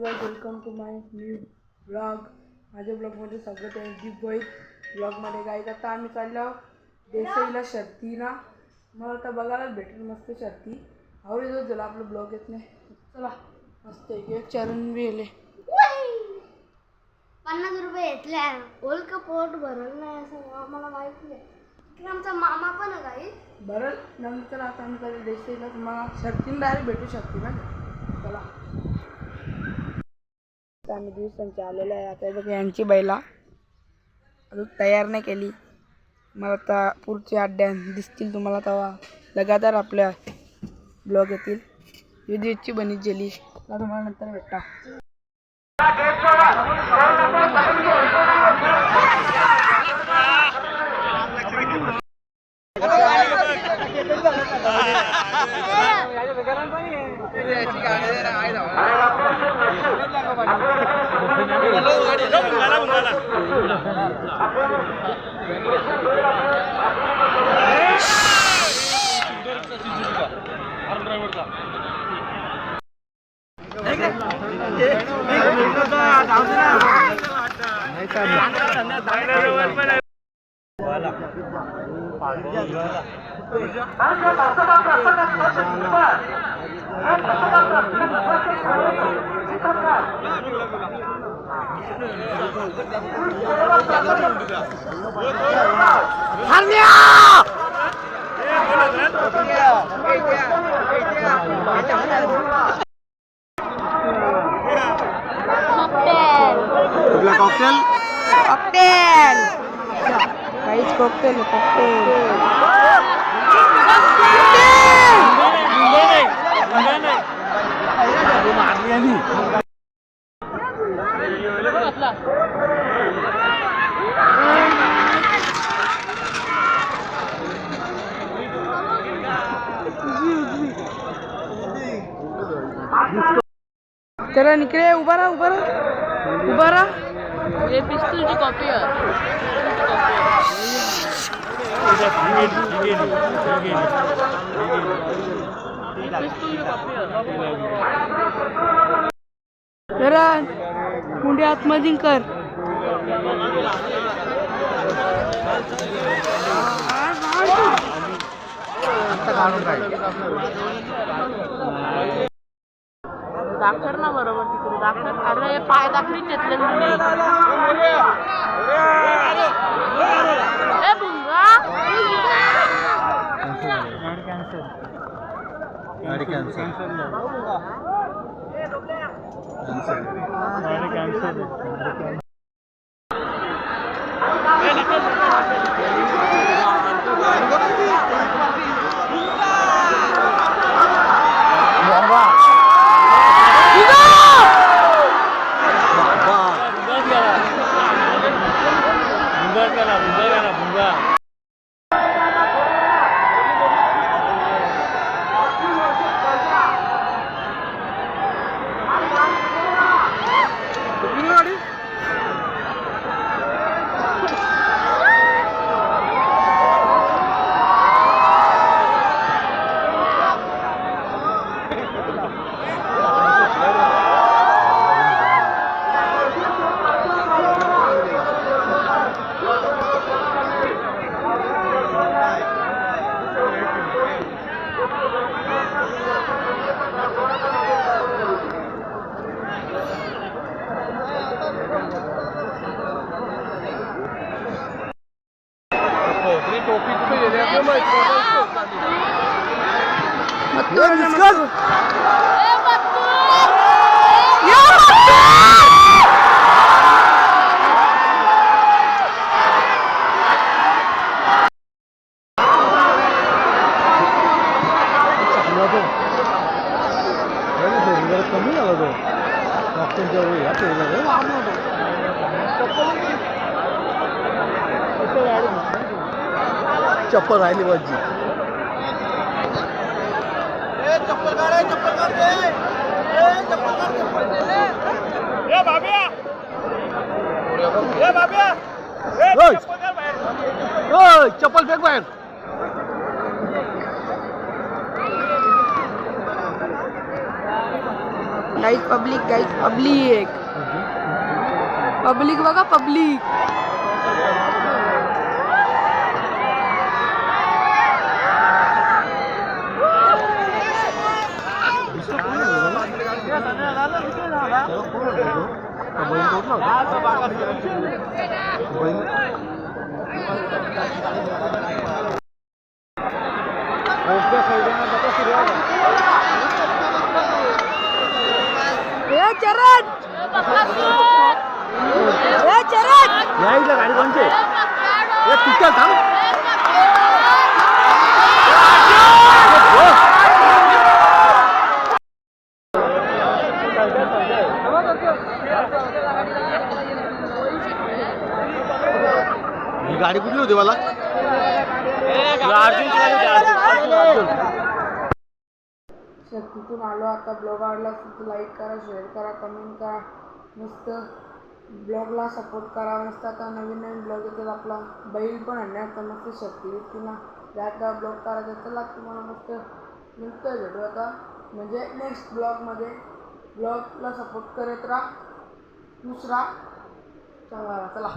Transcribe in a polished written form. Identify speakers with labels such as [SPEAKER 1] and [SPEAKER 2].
[SPEAKER 1] Guys, welcome to my new blog. माझ्या ब्लॉगमध्ये स्वागत आहे. दीप बॉय ब्लॉगमध्ये. गाईज आता आम्ही चाललो देसाईला शर्तीना. मला आता बघायलाच भेटेल मस्त शर्ती. आवडीच झालं आपलं ब्लॉग येत नाही. चला मस्त एक चरण बी गेले.
[SPEAKER 2] 50 रुपये घेतले. ओळख पोट भरलं नाही असं आम्हाला माहिती नाही. इकडे आमचा मामा पण आहे गाई.
[SPEAKER 1] बरं नंतर आता आम्ही चाललो देसाईला. तुम्हाला शर्तीने डायरेक्ट भेटू शकते ना. चला आम्ही दिवसांची आलेलं आहे. आता बघा यांची बैला अजून तयार नाही केली. मला आता पुढचे अड्ड्या दिसतील तुम्हाला तेव्हा लगातार आपल्या ब्लॉग येतील. विद्युतची बनीत गेली तर तुम्हाला नंतर भेटता.
[SPEAKER 2] कॉकटेल
[SPEAKER 1] काहीच कॉकटेल चला निकले. उभा राहा.
[SPEAKER 2] ये पिस्तूलची कॉपी आहे.
[SPEAKER 1] जरा मुंडे आतमध्ये कर.
[SPEAKER 2] दाखर ना बरोबर तिकडे दाखर. अरे पाय दाखरीच घेतले मुली. ए भुंगा
[SPEAKER 3] गाडी कॅन्सल. कमी झाला तो चप्पल राहिली बाजी. चप्पल फेक बाहेर.
[SPEAKER 1] गाईज पब्लिक पब्लिक बघा पब्लिक. चरण
[SPEAKER 3] या इथलं गाडी कोणची तिथं थांब. ही गाडी कुठली होती मला
[SPEAKER 1] तिथून आलो आता. ब्लॉग आवडला असेल तर लाईक करा, शेअर करा, कमेंट करा. मस्त ब्लॉगला सपोर्ट करा. मस्त आता नवीन नवीन ब्लॉग येतात. आपला बैल पण आणण्यात मस्त शक्ती येते ना. ज्या ब्लॉग करायचा चला तुम्हाला मस्त नंतर भेटू आता म्हणजे नेक्स्ट ब्लॉगमध्ये. ब्लॉगला सपोर्ट करत राहा, खुश राहा, चांगला राहा. चला.